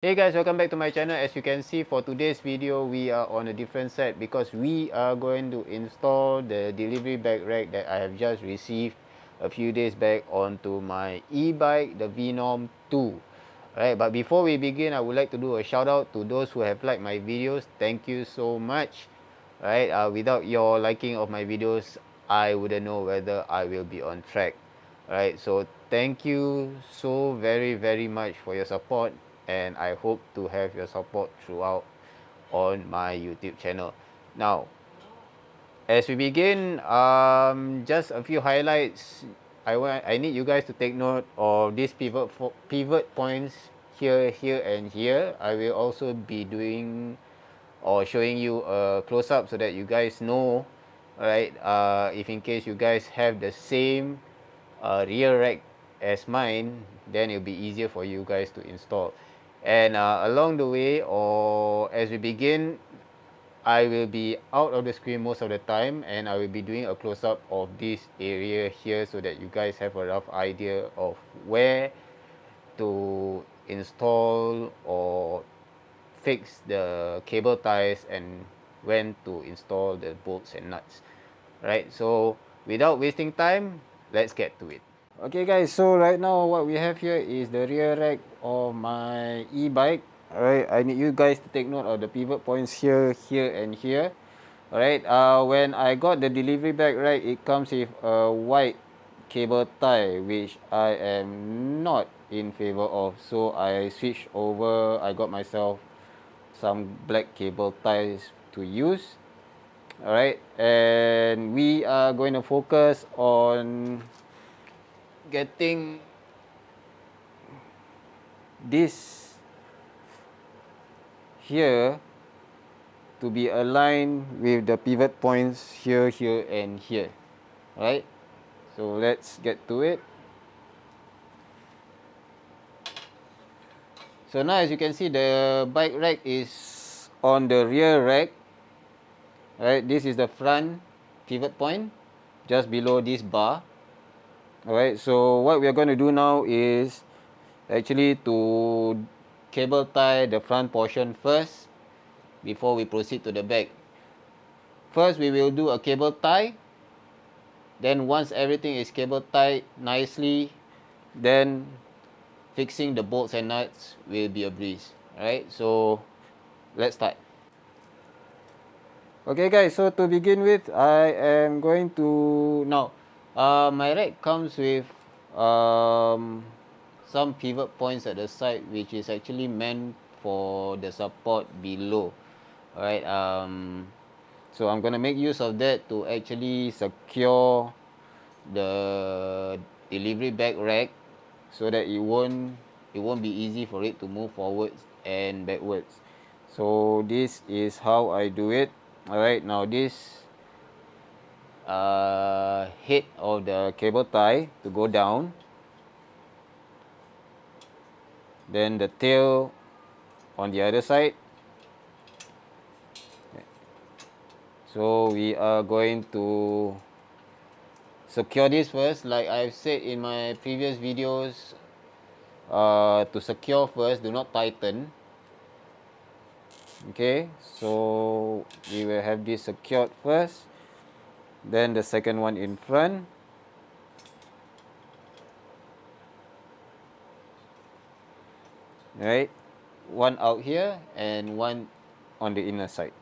Hey guys, welcome back to my channel. As you can see, for today's video we are on a different set because we are going to install the delivery bag rack that I have just received a few days back onto my e-bike, the Venom 2. Alright, but before we begin, I would like to do a shout out to those who have liked my videos. Thank you so much. Alright, without your liking of my videos, I wouldn't know whether I will be on track. Alright, so thank you so very much for your support, and I hope to have your support throughout on my YouTube channel. Now, as we begin, just a few highlights. I need you guys to take note of these pivot points here, here, and here. I will also be doing or showing you a close up so that you guys know, alright, if in case you guys have the same rear rack as mine, then it'll be easier for you guys to install. And along the way, or as we begin, I will be out of the screen most of the time, and I will be doing a close up of this area here so that you guys have a rough idea of where to install or fix the cable ties and when to install the bolts and nuts. Right, so without wasting time, let's get to it. Okay guys, so right now what we have here is the rear rack of my e-bike. Alright, I need you guys to take note of the pivot points here, here, and here. Alright, when I got the delivery bag rack, it comes with a white cable tie, which I am not in favor of. So I switched over, I got myself some black cable ties to use. Alright, and we are going to focus on getting this here to be aligned with the pivot points here, here, and here. Right? So let's get to it. So now as you can see, the bike rack is on the rear rack. Right? This is the front pivot point just below this bar. Alright, so what we are going to do now is actually to cable tie the front portion first before we proceed to the back. First we will do a cable tie, then once everything is cable tied nicely, then fixing the bolts and nuts will be a breeze. Alright, so let's start. Okay guys, so to begin with, I am going to now my rack comes with some pivot points at the side, which is actually meant for the support below. Alright, so I'm gonna make use of that to actually secure the delivery bag rack so that it won't be easy for it to move forwards and backwards. So this is how I do it. Alright, now this head of the cable tie to go down, then the tail on the other side. So we are going to secure this first, like I've said in my previous videos. To secure first, do not tighten. Okay, so we will have this secured first, then the second one in front, right, one out here and one on the inner side.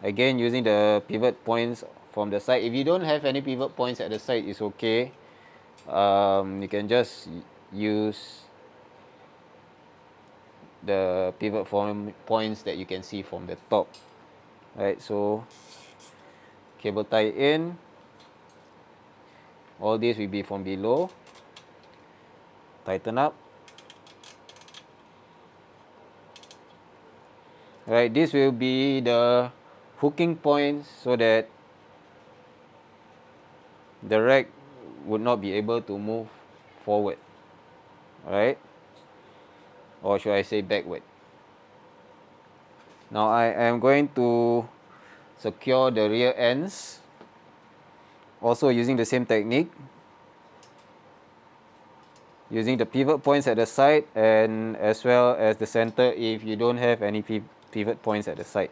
Again, using the pivot points from the side. If you don't have any pivot points at the side, it's okay. You can just use the pivot points that you can see from the top. Right, so cable tie in. All this will be from below. Tighten up. Right, this will be the hooking points so that the rack would not be able to move forward. Alright, or should I say backward. Now I am going to secure the rear ends also using the same technique. using the pivot points at the side and as well as the center if you don't have any pivot points at the side.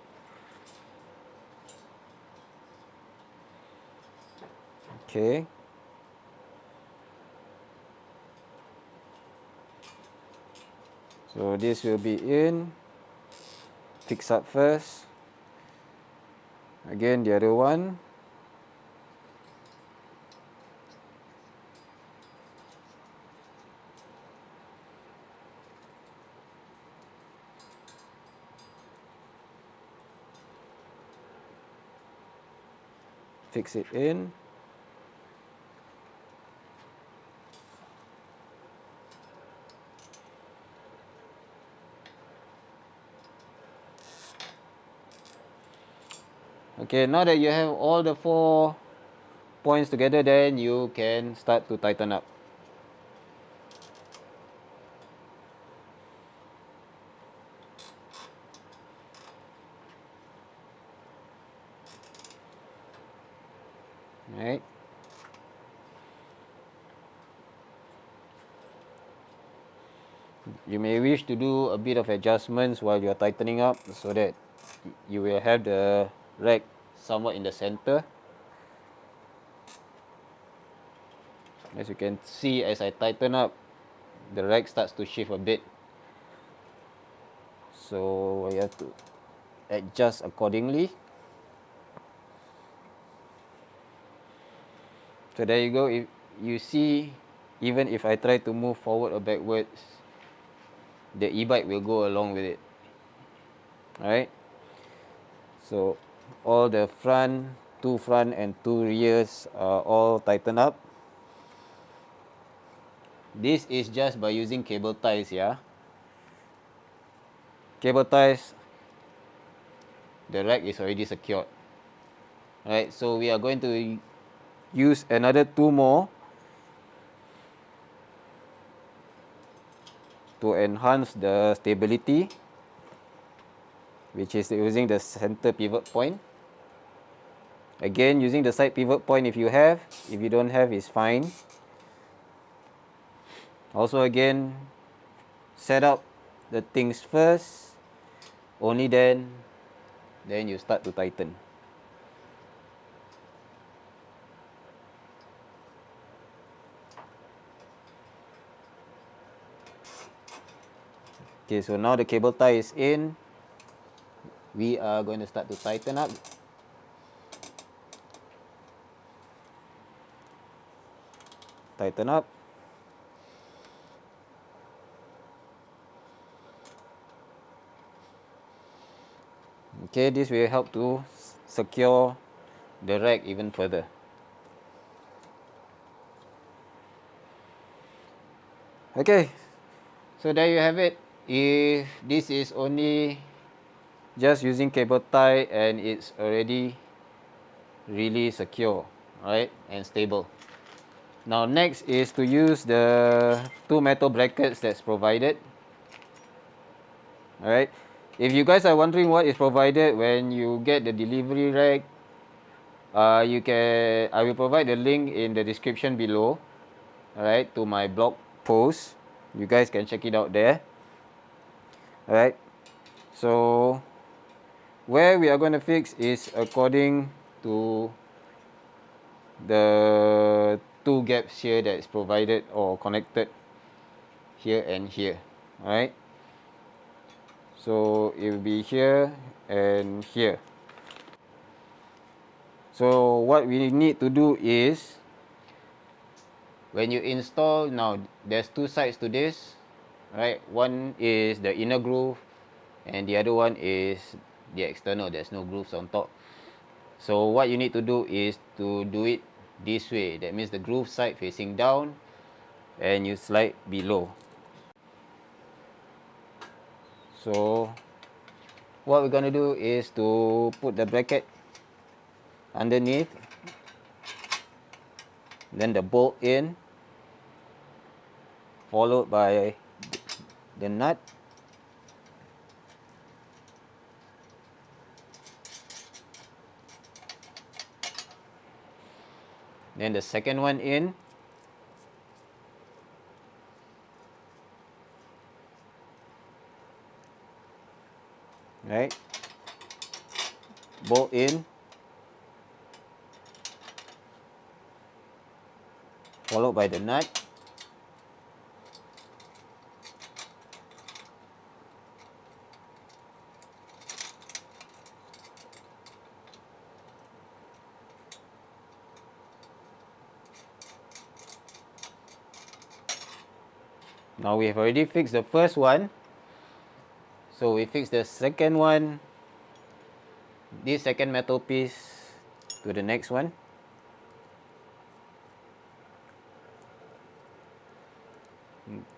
Okay. So this will be in. Fix up first. Again, the other one. Fix it in. Okay, now that you have all the 4 points together, then you can start to tighten up. Right. You may wish to do a bit of adjustments while you are tightening up so that you will have the rack somewhat in the center. As you can see, as I tighten up, the rack starts to shift a bit. So I have to adjust accordingly. So there you go. If you see, even if I try to move forward or backwards, the e-bike will go along with it. Alright. So all the front, 2 front and 2 rears are all tightened up. This is just by using cable ties, yeah. Cable ties, the rack is already secured. Alright, so we are going to use another 2 more to enhance the stability, which is using the center pivot point. Again, using the side pivot point if you have. If you don't have, it's fine. Also again, set up the things first, only then you start to tighten. Okay, so now the cable tie is in. We are going to start to tighten up. Tighten up. Okay, this will help to secure the rack even further. Okay, so there you have it. If this is only just using cable tie and it's already really secure, right, and stable. Now next is to use the 2 metal brackets that's provided. Alright, if you guys are wondering what is provided when you get the delivery rack, I will provide the link in the description below, alright, to my blog post. You guys can check it out there. Alright, so where we are going to fix is according to the 2 gaps here that is provided or connected here and here. Alright, so it will be here and here. So what we need to do is, when you install, now there's 2 sides to this, right? One is the inner groove and the other one is the external. There's no grooves on top. So what you need to do is to do it this way. That means the groove side facing down and you slide below. So what we're going to do is to put the bracket underneath, then the bolt in, followed by the nut, then the second one in, right? Bolt in, followed by the nut. Now we have already fixed the first one, so we fix the second one, this second metal piece to the next one.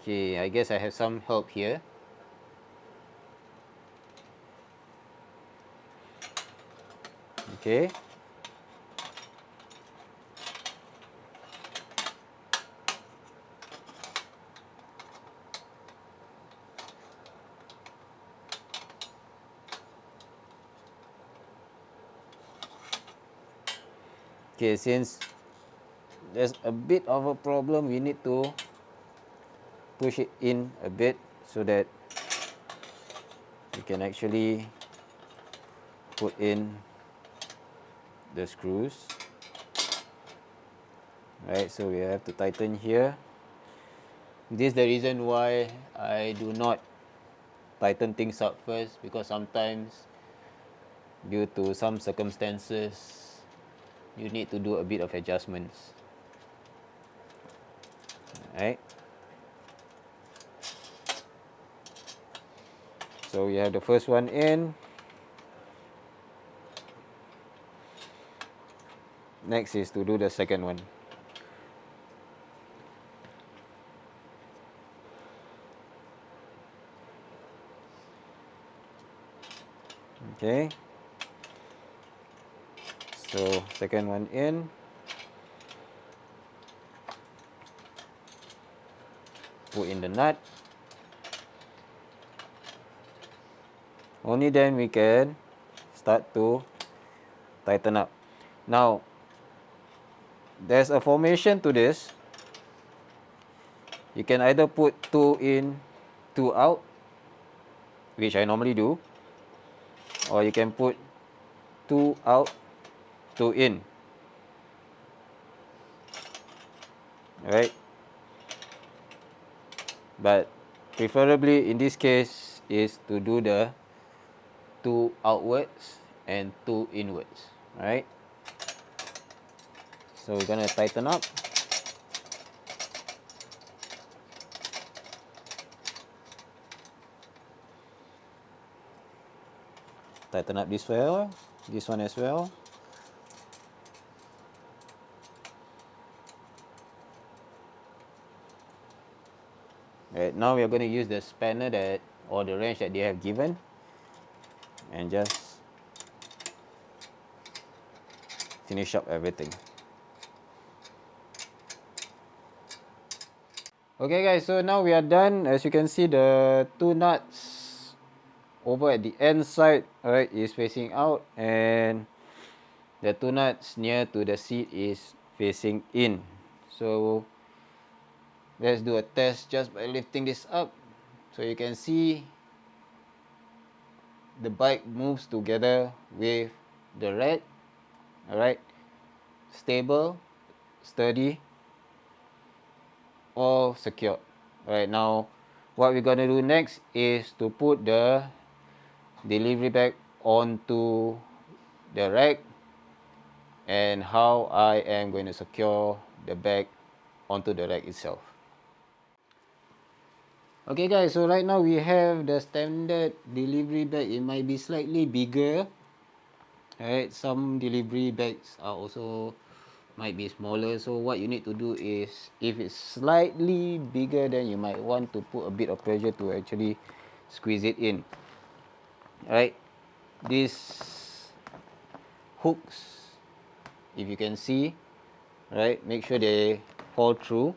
Okay, I guess I have some help here. Okay. Okay, since there's a bit of a problem, we need to push it in a bit so that we can actually put in the screws. Right, so we have to tighten here. This is the reason why I do not tighten things up first, because sometimes due to some circumstances you need to do a bit of adjustments. Right, so we have the first one in. Next is to do the second one. Okay, so second one in. Put in the nut. Only then we can start to tighten up. Now, there's a formation to this. You can either put 2 in, 2 out, which I normally do, or you can put 2 out, 2 in. Right? But preferably in this case is to do the 2 outwards and 2 inwards. Right? So we're gonna tighten up. Tighten up this well, this one as well. Right, now we are going to use the spanner that, or the wrench that they have given, and just finish up everything. Okay guys, so now we are done. As you can see, the 2 nuts over at the end side, alright, is facing out, and the 2 nuts near to the seat is facing in. So let's do a test just by lifting this up. So you can see the bike moves together with the rack. Alright, stable, sturdy, all secure. Alright, now what we're gonna do next is to put the delivery bag onto the rack, and how I am going to secure the bag onto the rack itself. Okay guys, so right now we have the standard delivery bag. It might be slightly bigger. Alright, some delivery bags are also might be smaller. So what you need to do is, if it's slightly bigger, then you might want to put a bit of pressure to actually squeeze it in. Alright, these hooks, if you can see, right, make sure they fall through.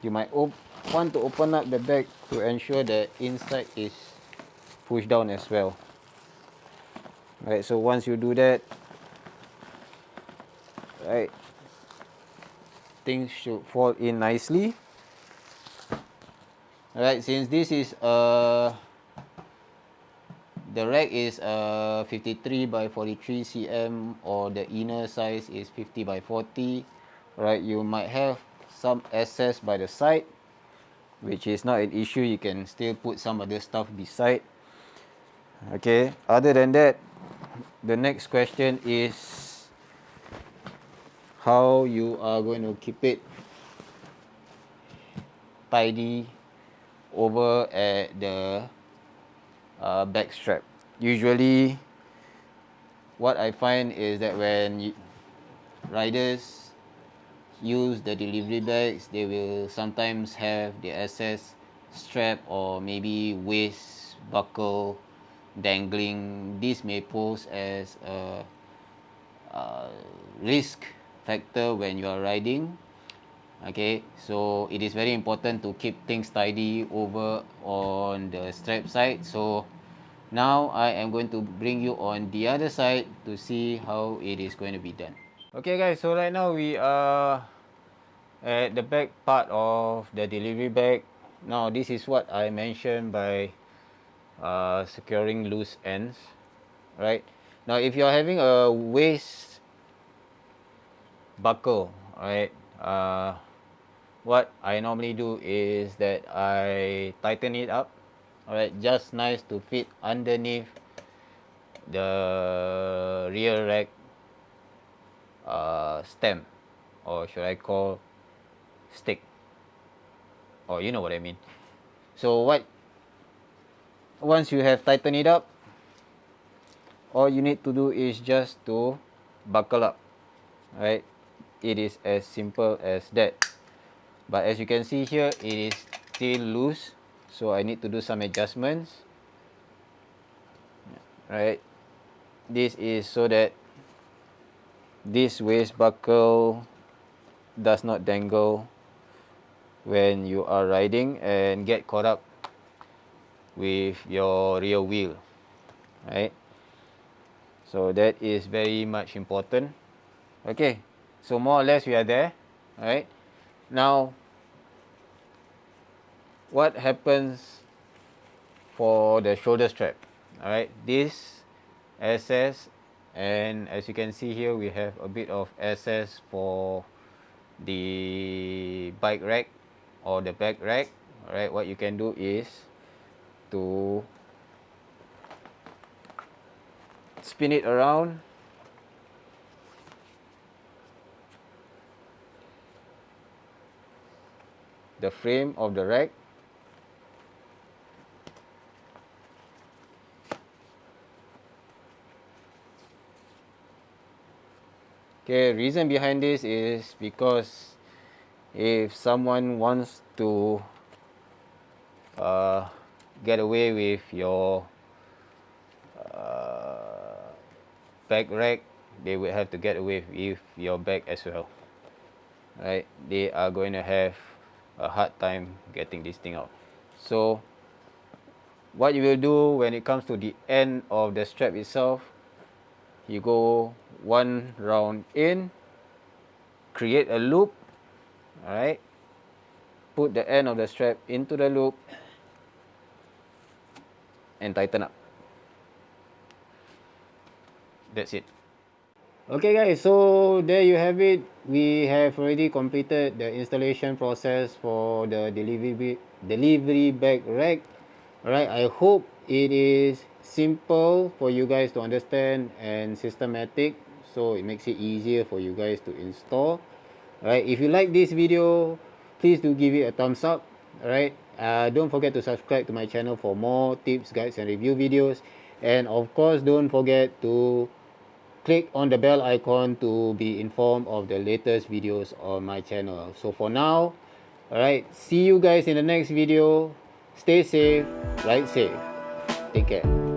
You might want to open up the bag to ensure the inside is pushed down as well. Right, so once you do that, right, things should fall in nicely. Alright, since this is a the rack is 53 by 43 cm, or the inner size is 50 by 40, right? You might have some excess by the side, which is not an issue. You can still put some other stuff beside. Okay, other than that, the next question is how you are going to keep it tidy over at the back strap. Usually what I find is that when riders use the delivery bags, they will sometimes have the excess strap or maybe waist buckle dangling. This may pose as a risk factor when you are riding. Okay, so it is very important to keep things tidy over on the strap side. So now I am going to bring you on the other side to see how it is going to be done. Okay guys, so right now we are at the back part of the delivery bag. Now this is what I mentioned by securing loose ends, right? Now if you're having a waist buckle, right, what I normally do is that I tighten it up, alright, just nice to fit underneath the rear rack stem, or should I call stick, or you know what I mean. So once you have tightened it up, all you need to do is just to buckle up, right? It is as simple as that. But as you can see here, it is still loose, so I need to do some adjustments, right? This is so that this waist buckle does not dangle when you are riding and get caught up with your rear wheel, right? So that is very much important. Okay, so more or less we are there, right? Now what happens for the shoulder strap? All right, this SS, and as you can see here, we have a bit of SS for the bike rack or the back rack. All right, what you can do is to spin it around, the frame of the rack. Okay, reason behind this is because if someone wants to get away with your back rack, they would have to get away with your back as well, right? They are going to have a hard time getting this thing out. So what you will do when it comes to the end of the strap itself, you go one round in, create a loop, all right, put the end of the strap into the loop and tighten up. That's it. Okay guys, so there you have it. We have already completed the installation process for the delivery bag rack. Alright, I hope it is simple for you guys to understand and systematic, so it makes it easier for you guys to install. Alright, if you like this video, please do give it a thumbs up. Alright, don't forget to subscribe to my channel for more tips, guides and review videos. And of course, don't forget to click on the bell icon to be informed of the latest videos on my channel. So for now, alright, see you guys in the next video. Stay safe, ride safe. Take care.